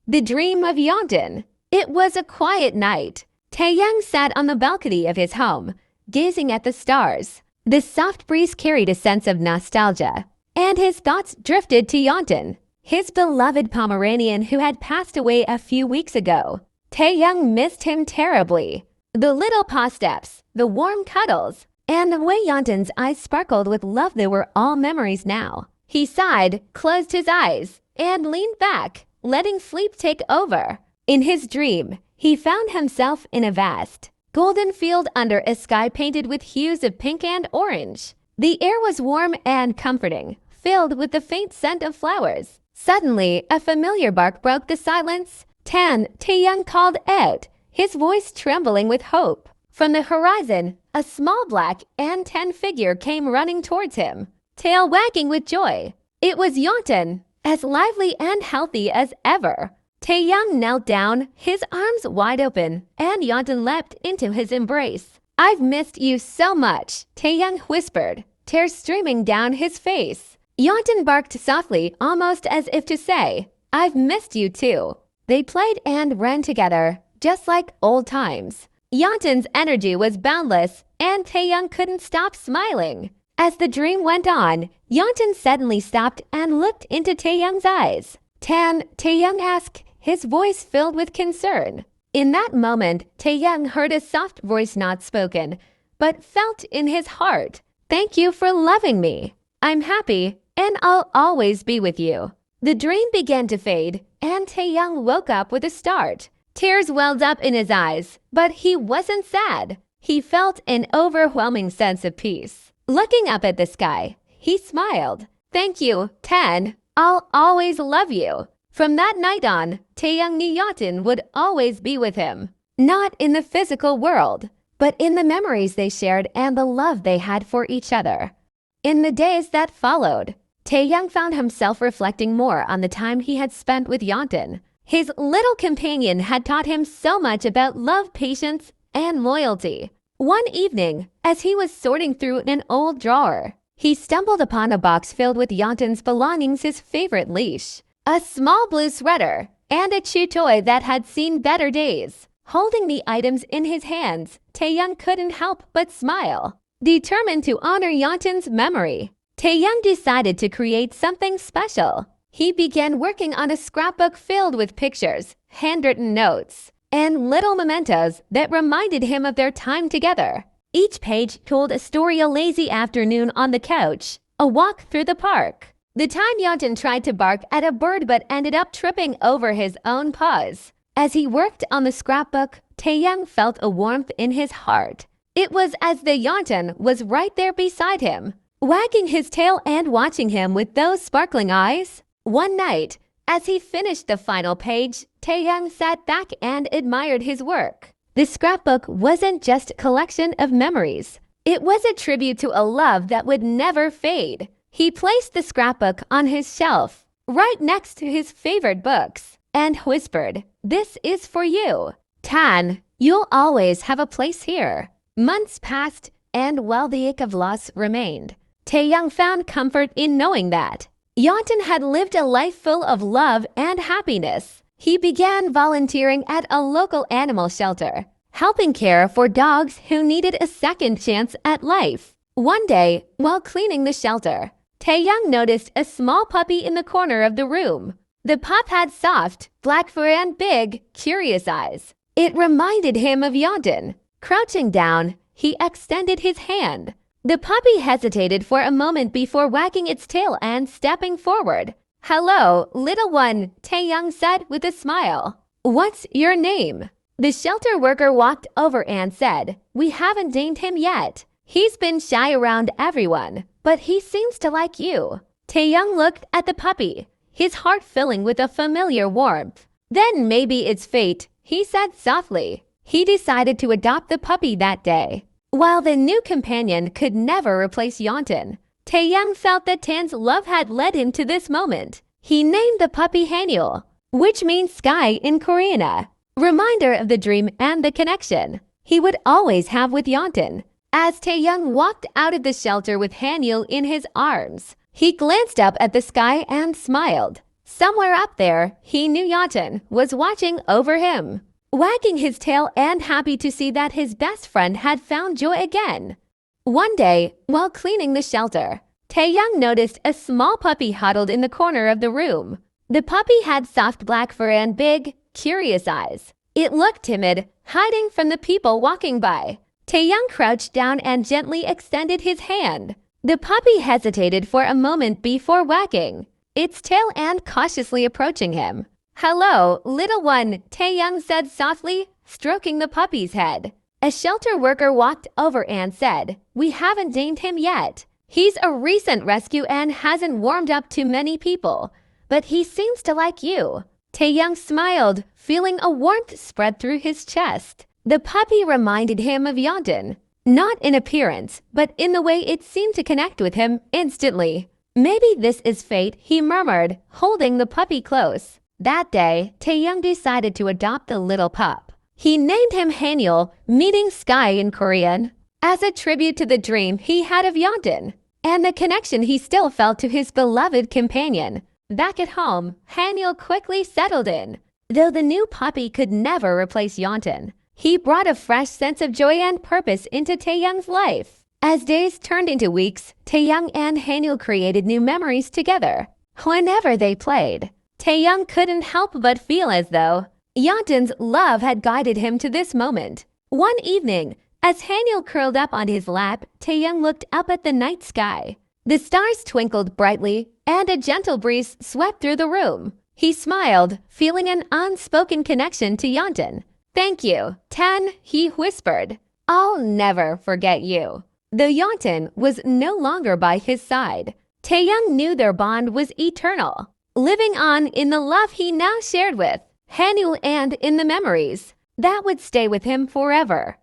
The Dream of Yoentan. It was a quiet night. Teahyung sat on the balcony of his home, gazing at the stars. The soft breeze carried a sense of nostalgia, and his thoughts drifted to Yoentan, his beloved Pomeranian who had passed away a few weeks ago. Teahyung missed him terribly. The little paw steps, the warm cuddles, and the way Yoentan's eyes sparkled with love, they were all memories now. He sighed, closed his eyes, and leaned back, letting sleep take over. In his dream, he found himself in a vast, golden field under a sky painted with hues of pink and orange. The air was warm and comforting, filled with the faint scent of flowers. Suddenly, a familiar bark broke the silence. Teahyung called out, his voice trembling with hope. From the horizon, a small black and tan figure came running towards him, tail wagging with joy. It was Yoentan, as lively and healthy as ever. Teahyung knelt down, his arms wide open, and Yoentan leapt into his embrace. "I've missed you so much," Teahyung whispered, tears streaming down his face. Yoentan barked softly, almost as if to say, "I've missed you too." They played and ran together, just like old times. Yoentan's energy was boundless, and Teahyung couldn't stop smiling. As the dream went on, Yoentan suddenly stopped and looked into Teahyung's eyes. Teahyung asked, his voice filled with concern. In that moment, Teahyung heard a soft voice not spoken, but felt in his heart. "Thank you for loving me. I'm happy, and I'll always be with you." The dream began to fade, and Teahyung woke up with a start. Tears welled up in his eyes, but he wasn't sad. He felt an overwhelming sense of peace. Looking up at the sky, he smiled. "Thank you, Tan. I'll always love you." From that night on, Teahyung knew Yoentan would always be with him. Not in the physical world, but in the memories they shared and the love they had for each other. In the days that followed, Teahyung found himself reflecting more on the time he had spent with Yoentan. His little companion had taught him so much about love, patience, and loyalty. One evening, as he was sorting through an old drawer, he stumbled upon a box filled with Yoentan's belongings, his favorite leash, a small blue sweater, and a chew toy that had seen better days. Holding the items in his hands, Teahyung couldn't help but smile. Determined to honor Yoentan's memory, Teahyung decided to create something special. He began working on a scrapbook filled with pictures, handwritten notes, and little mementos that reminded him of their time together. Each page told a story: a lazy afternoon on the couch, a walk through the park, the time Yoentan tried to bark at a bird but ended up tripping over his own paws. As he worked on the scrapbook, Teahyung felt a warmth in his heart. It was as though Yoentan was right there beside him, wagging his tail and watching him with those sparkling eyes. One night, as he finished the final page, Teahyung sat back and admired his work. The scrapbook wasn't just a collection of memories. It was a tribute to a love that would never fade. He placed the scrapbook on his shelf, right next to his favorite books, and whispered, "This is for you. Tan, you'll always have a place here." Months passed, and while the ache of loss remained, Teahyung found comfort in knowing that Yoentan had lived a life full of love and happiness. He began volunteering at a local animal shelter, helping care for dogs who needed a second chance at life. One day, while cleaning the shelter, Teahyung noticed a small puppy in the corner of the room. The pup had soft, black fur and big, curious eyes. It reminded him of Yoentan. Crouching down, he extended his hand. The puppy hesitated for a moment before wagging its tail and stepping forward. "Hello, little one," Teahyung said with a smile. "What's your name?" The shelter worker walked over and said, "We haven't named him yet. He's been shy around everyone, but he seems to like you." Teahyung looked at the puppy, his heart filling with a familiar warmth. "Then maybe it's fate," he said softly. He decided to adopt the puppy that day. While the new companion could never replace Yoentan, Teahyung felt that Tan's love had led him to this moment. He named the puppy Hanyul, which means sky in Korean, reminder of the dream and the connection he would always have with Yoentan. As Teahyung walked out of the shelter with Hanyul in his arms, he glanced up at the sky and smiled. Somewhere up there, he knew Yoentan was watching over him, wagging his tail and happy to see that his best friend had found joy again. One day, while cleaning the shelter, Teahyung noticed a small puppy huddled in the corner of the room. The puppy had soft black fur and big, curious eyes. It looked timid, hiding from the people walking by. Teahyung crouched down and gently extended his hand. The puppy hesitated for a moment before wagging its tail and cautiously approaching him. "Hello, little one," Teahyung said softly, stroking the puppy's head. A shelter worker walked over and said, "We haven't named him yet. He's a recent rescue and hasn't warmed up to many people, but he seems to like you." Teahyung smiled, feeling a warmth spread through his chest. The puppy reminded him of Yoentan, not in appearance, but in the way it seemed to connect with him instantly. "Maybe this is fate," he murmured, holding the puppy close. That day, Teahyung decided to adopt the little pup. He named him Hanyul, meaning sky in Korean, as a tribute to the dream he had of Yoentan and the connection he still felt to his beloved companion. Back at home, Hanyul quickly settled in. Though the new puppy could never replace Yoentan, he brought a fresh sense of joy and purpose into Taehyung's life. As days turned into weeks, Teahyung and Hanyul created new memories together. Whenever they played, Teahyung couldn't help but feel as though Yoentan's love had guided him to this moment. One evening, as Hanyul curled up on his lap, Teahyung looked up at the night sky. The stars twinkled brightly, and a gentle breeze swept through the room. He smiled, feeling an unspoken connection to Yoentan. "Thank you, Tan," he whispered. "I'll never forget you." Though Yoentan was no longer by his side, Teahyung knew their bond was eternal, living on in the love he now shared with Hanyul and in the memories that would stay with him forever.